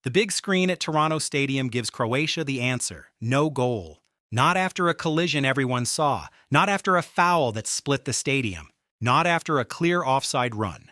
The big screen at Toronto Stadium gives Croatia the answer: no goal. Not after a collision everyone saw, not after a foul that split the stadium, not after a clear offside run.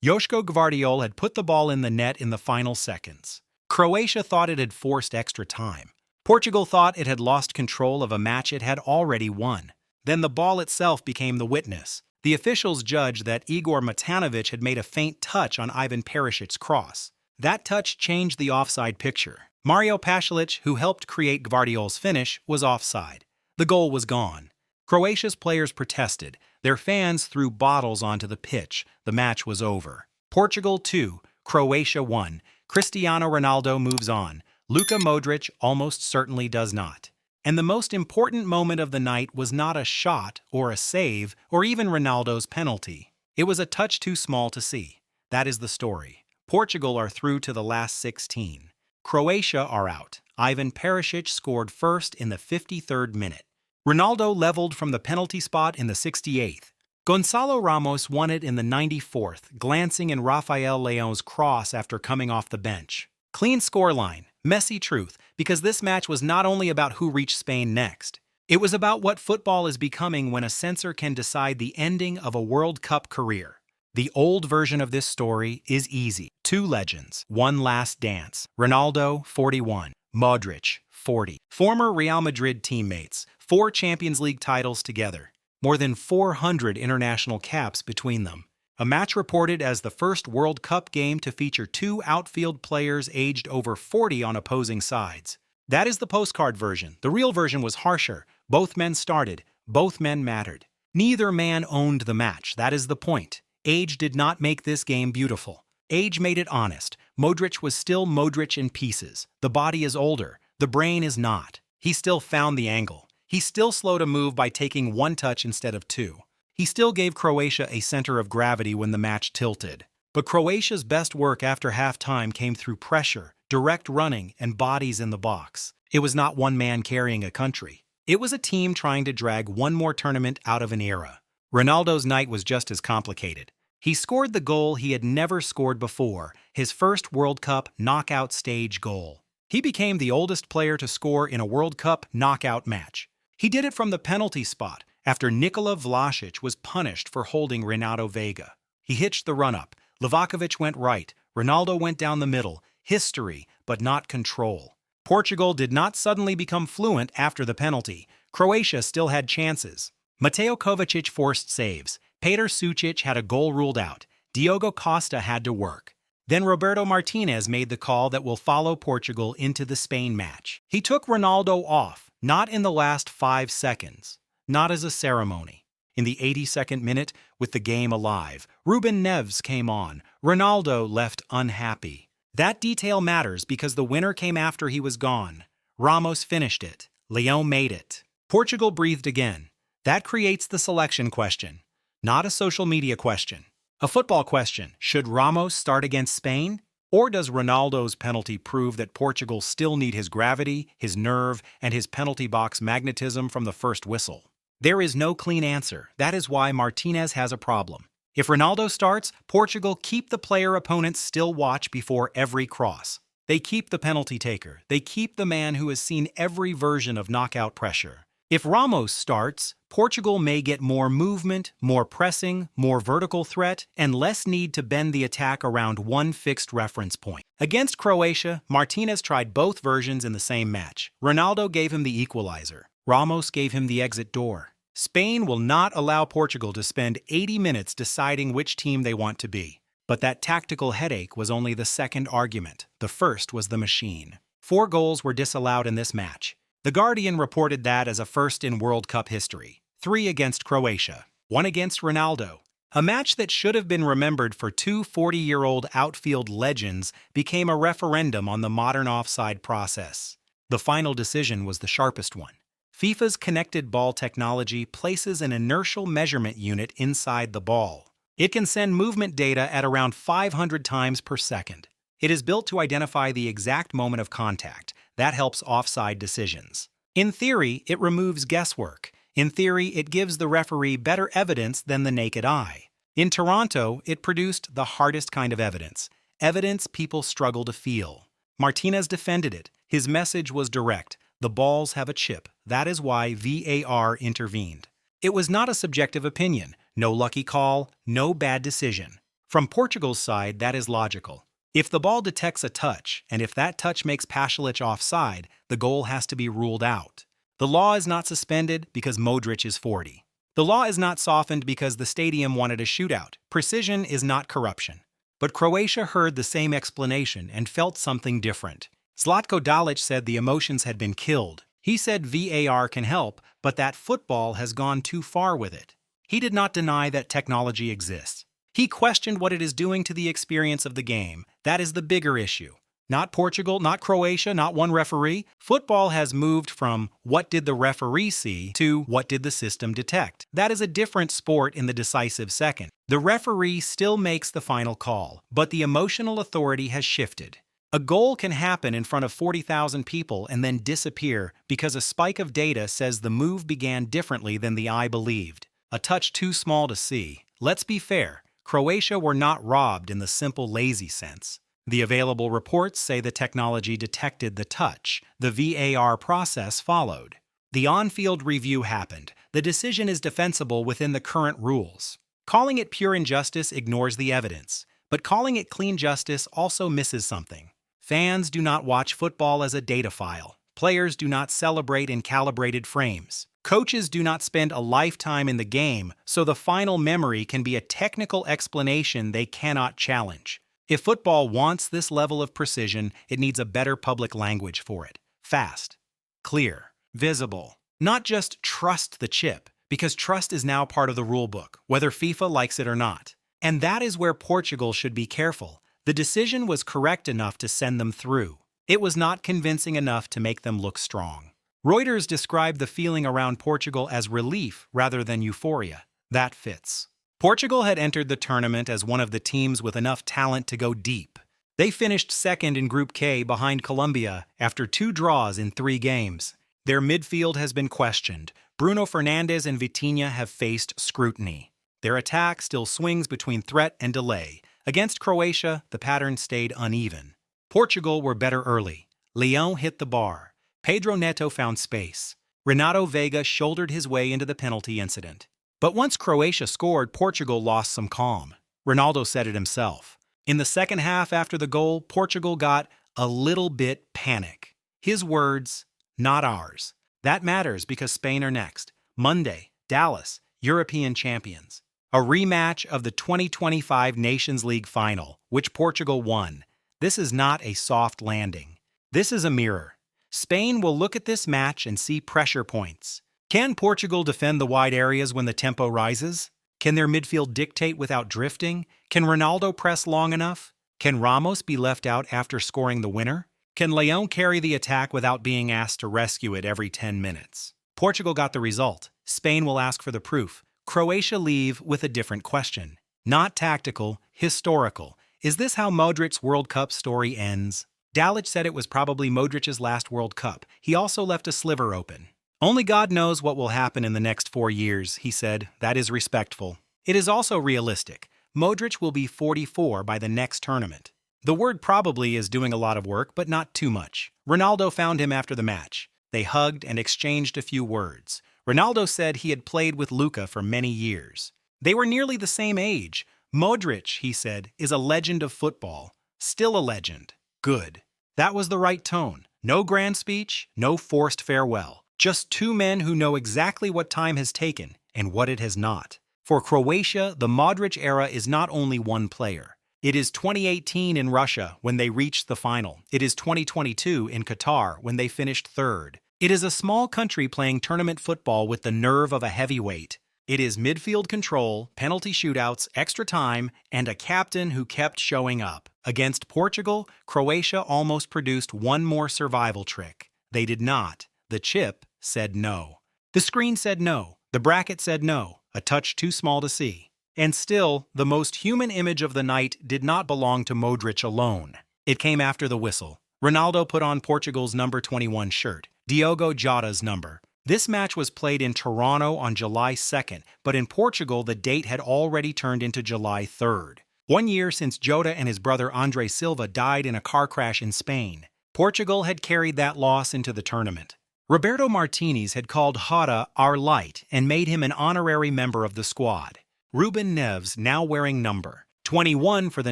Joško Gvardiol had put the ball in the net in the final seconds. Croatia thought it had forced extra time. Portugal thought it had lost control of a match it had already won. Then the ball itself became the witness. The officials judged that Igor Matanović had made a faint touch on Ivan Perishic's cross. That touch changed the offside picture. Mario Pasalic, who helped create Gvardiol's finish, was offside. The goal was gone. Croatia's players protested. Their fans threw bottles onto the pitch. The match was over. Portugal 2, Croatia 1. Cristiano Ronaldo moves on. Luka Modrić almost certainly does not. And the most important moment of the night was not a shot or a save or even Ronaldo's penalty. It was a touch too small to see. That is the story. Portugal are through to the last 16. Croatia are out. Ivan Perisic scored first in the 53rd minute. Ronaldo leveled from the penalty spot in the 68th. Gonçalo Ramos won it in the 94th, glancing in Rafael Leão's cross after coming off the bench. Clean scoreline, messy truth, because this match was not only about who reached Spain next. It was about what football is becoming when a censor can decide the ending of a World Cup career. The old version of this story is easy. Two legends, one last dance. Ronaldo, 41. Modrić, 40. Former Real Madrid teammates, 4 Champions League titles together. More than 400 international caps between them. A match reported as the first World Cup game to feature 2 outfield players aged over 40 on opposing sides. That is the postcard version. The real version was harsher. Both men started. Both men mattered. Neither man owned the match. That is the point. Age did not make this game beautiful. Age made it honest. Modrić was still Modrić in pieces. The body is older. The brain is not. He still found the angle. He still slowed a move by taking 1 touch instead of 2. He still gave Croatia a center of gravity when the match tilted. But Croatia's best work after halftime came through pressure, direct running, and bodies in the box. It was not one man carrying a country. It was a team trying to drag one more tournament out of an era. Ronaldo's night was just as complicated. He scored the goal he had never scored before, his first World Cup knockout stage goal. He became the oldest player to score in a World Cup knockout match. He did it from the penalty spot after Nikola Vlasic was punished for holding Renato Veiga. He hitched the run-up. Livakovic went right. Ronaldo went down the middle. History, but not control. Portugal did not suddenly become fluent after the penalty. Croatia still had chances. Mateo Kovacic forced saves. Petar Sucic had a goal ruled out. Diogo Costa had to work. Then Roberto Martinez made the call that will follow Portugal into the Spain match. He took Ronaldo off, not in the last 5 seconds, not as a ceremony. In the 82nd minute, with the game alive, Ruben Neves came on. Ronaldo left unhappy. That detail matters because the winner came after he was gone. Ramos finished it. Leão made it. Portugal breathed again. That creates the selection question. Not a social media question. A football question. Should Ramos start against Spain? Or does Ronaldo's penalty prove that Portugal still need his gravity, his nerve, and his penalty box magnetism from the first whistle? There is no clean answer. That is why Martinez has a problem. If Ronaldo starts, Portugal keep the player opponents still watch before every cross. They keep the penalty taker. They keep the man who has seen every version of knockout pressure. If Ramos starts, Portugal may get more movement, more pressing, more vertical threat, and less need to bend the attack around one fixed reference point. Against Croatia, Martinez tried both versions in the same match. Ronaldo gave him the equalizer. Ramos gave him the exit door. Spain will not allow Portugal to spend 80 minutes deciding which team they want to be. But that tactical headache was only the second argument. The first was the machine. 4 goals were disallowed in this match. The Guardian reported that as a first in World Cup history. 3 against Croatia, 1 against Ronaldo. A match that should have been remembered for 2 40-year-old outfield legends became a referendum on the modern offside process. The final decision was the sharpest one. FIFA's connected ball technology places an inertial measurement unit inside the ball. It can send movement data at around 500 times per second. It is built to identify the exact moment of contact. That helps offside decisions. In theory, it removes guesswork. In theory, it gives the referee better evidence than the naked eye. In Toronto, it produced the hardest kind of evidence. Evidence people struggle to feel. Martinez defended it. His message was direct. The balls have a chip. That is why VAR intervened. It was not a subjective opinion. No lucky call, no bad decision. From Portugal's side, that is logical. If the ball detects a touch, and if that touch makes Pasalic offside, the goal has to be ruled out. The law is not suspended because Modrić is 40. The law is not softened because the stadium wanted a shootout. Precision is not corruption. But Croatia heard the same explanation and felt something different. Zlatko Dalić said the emotions had been killed. He said VAR can help, but that football has gone too far with it. He did not deny that technology exists. He questioned what it is doing to the experience of the game. That is the bigger issue. Not Portugal, not Croatia, not one referee. Football has moved from what did the referee see to what did the system detect. That is a different sport in the decisive second. The referee still makes the final call, but the emotional authority has shifted. A goal can happen in front of 40,000 people and then disappear because a spike of data says the move began differently than the eye believed. A touch too small to see. Let's be fair. Croatia were not robbed in the simple lazy sense. The available reports say the technology detected the touch. The VAR process followed. The on-field review happened. The decision is defensible within the current rules. Calling it pure injustice ignores the evidence, but calling it clean justice also misses something. Fans do not watch football as a data file. Players do not celebrate in calibrated frames. Coaches do not spend a lifetime in the game, so the final memory can be a technical explanation they cannot challenge. If football wants this level of precision, it needs a better public language for it. Fast, clear, visible. Not just trust the chip, because trust is now part of the rulebook, whether FIFA likes it or not. And that is where Portugal should be careful. The decision was correct enough to send them through. It was not convincing enough to make them look strong. Reuters described the feeling around Portugal as relief rather than euphoria. That fits. Portugal had entered the tournament as one of the teams with enough talent to go deep. They finished second in Group K behind Colombia after 2 draws in 3 games. Their midfield has been questioned. Bruno Fernandes and Vitinha have faced scrutiny. Their attack still swings between threat and delay. Against Croatia, the pattern stayed uneven. Portugal were better early. Leão hit the bar. Pedro Neto found space. Renato Veiga shouldered his way into the penalty incident. But once Croatia scored, Portugal lost some calm. Ronaldo said it himself. In the second half after the goal, Portugal got a little bit panic. His words, not ours. That matters because Spain are next. Monday, Dallas, European champions. A rematch of the 2025 Nations League final, which Portugal won. This is not a soft landing. This is a mirror. Spain will look at this match and see pressure points. Can Portugal defend the wide areas when the tempo rises? Can their midfield dictate without drifting? Can Ronaldo press long enough? Can Ramos be left out after scoring the winner? Can Leão carry the attack without being asked to rescue it every 10 minutes? Portugal got the result. Spain will ask for the proof. Croatia leave with a different question. Not tactical, historical. Is this how Modric's World Cup story ends? Dalić said it was probably Modric's last World Cup. He also left a sliver open. Only God knows what will happen in the next 4 years, he said. That is respectful. It is also realistic. Modrić will be 44 by the next tournament. The word probably is doing a lot of work, but not too much. Ronaldo found him after the match. They hugged and exchanged a few words. Ronaldo said he had played with Luka for many years. They were nearly the same age. Modrić, he said, is a legend of football. Still a legend. Good. That was the right tone. No grand speech, no forced farewell. Just 2 men who know exactly what time has taken and what it has not. For Croatia, the Modrić era is not only one player. It is 2018 in Russia when they reached the final. It is 2022 in Qatar when they finished 3rd. It is a small country playing tournament football with the nerve of a heavyweight. It is midfield control, penalty shootouts, extra time, and a captain who kept showing up. Against Portugal, Croatia almost produced one more survival trick. They did not. The chip said no. The screen said no. The bracket said no. A touch too small to see. And still, the most human image of the night did not belong to Modrić alone. It came after the whistle. Ronaldo put on Portugal's number 21 shirt, Diogo Jota's number. This match was played in Toronto on July 2nd, but in Portugal the date had already turned into July 3rd. 1 year since Jota and his brother Andre Silva died in a car crash in Spain. Portugal had carried that loss into the tournament. Roberto Martinez had called Jota our light and made him an honorary member of the squad. Ruben Neves, now wearing number 21 for the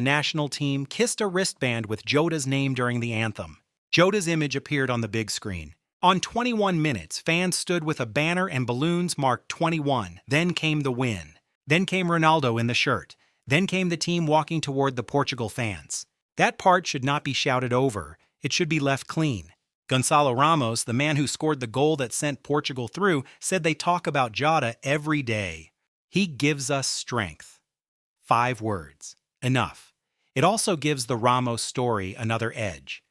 national team, kissed a wristband with Jota's name during the anthem. Jota's image appeared on the big screen. On 21 minutes, fans stood with a banner and balloons marked 21. Then came the win. Then came Ronaldo in the shirt. Then came the team walking toward the Portugal fans. That part should not be shouted over. It should be left clean. Gonçalo Ramos, the man who scored the goal that sent Portugal through, said they talk about Jota every day. He gives us strength. 5 words. Enough. It also gives the Ramos story another edge.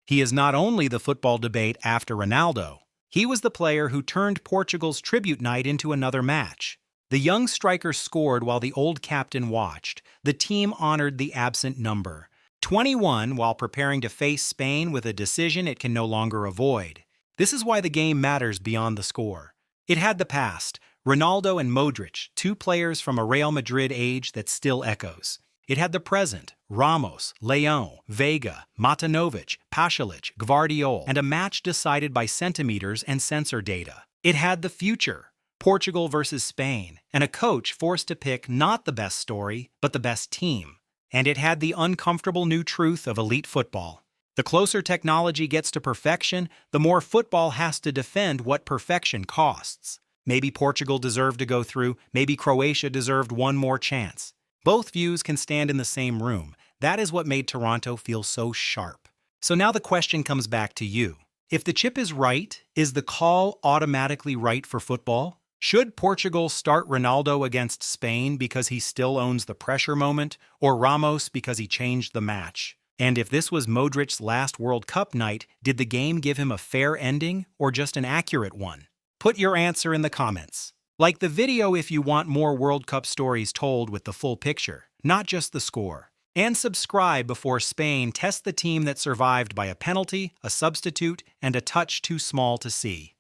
He is not only the football debate after Ronaldo. He was the player who turned Portugal's tribute night into another match. The young striker scored while the old captain watched. The team honored the absent number. 21 while preparing to face Spain with a decision it can no longer avoid. This is why the game matters beyond the score. It had the past, Ronaldo and Modrić, 2 players from a Real Madrid age that still echoes. It had the present, Ramos, Leão, Vega, Matanovic, Pasalic, Gvardiol, and a match decided by centimeters and sensor data. It had the future, Portugal versus Spain, and a coach forced to pick not the best story, but the best team. And it had the uncomfortable new truth of elite football. The closer technology gets to perfection, the more football has to defend what perfection costs. Maybe Portugal deserved to go through, maybe Croatia deserved one more chance. Both views can stand in the same room. That is what made Toronto feel so sharp. So now the question comes back to you. If the chip is right, is the call automatically right for football? Should Portugal start Ronaldo against Spain because he still owns the pressure moment, or Ramos because he changed the match? And if this was Modric's last World Cup night, did the game give him a fair ending or just an accurate one? Put your answer in the comments. Like the video if you want more World Cup stories told with the full picture, not just the score. And subscribe before Spain tests the team that survived by a penalty, a substitute, and a touch too small to see.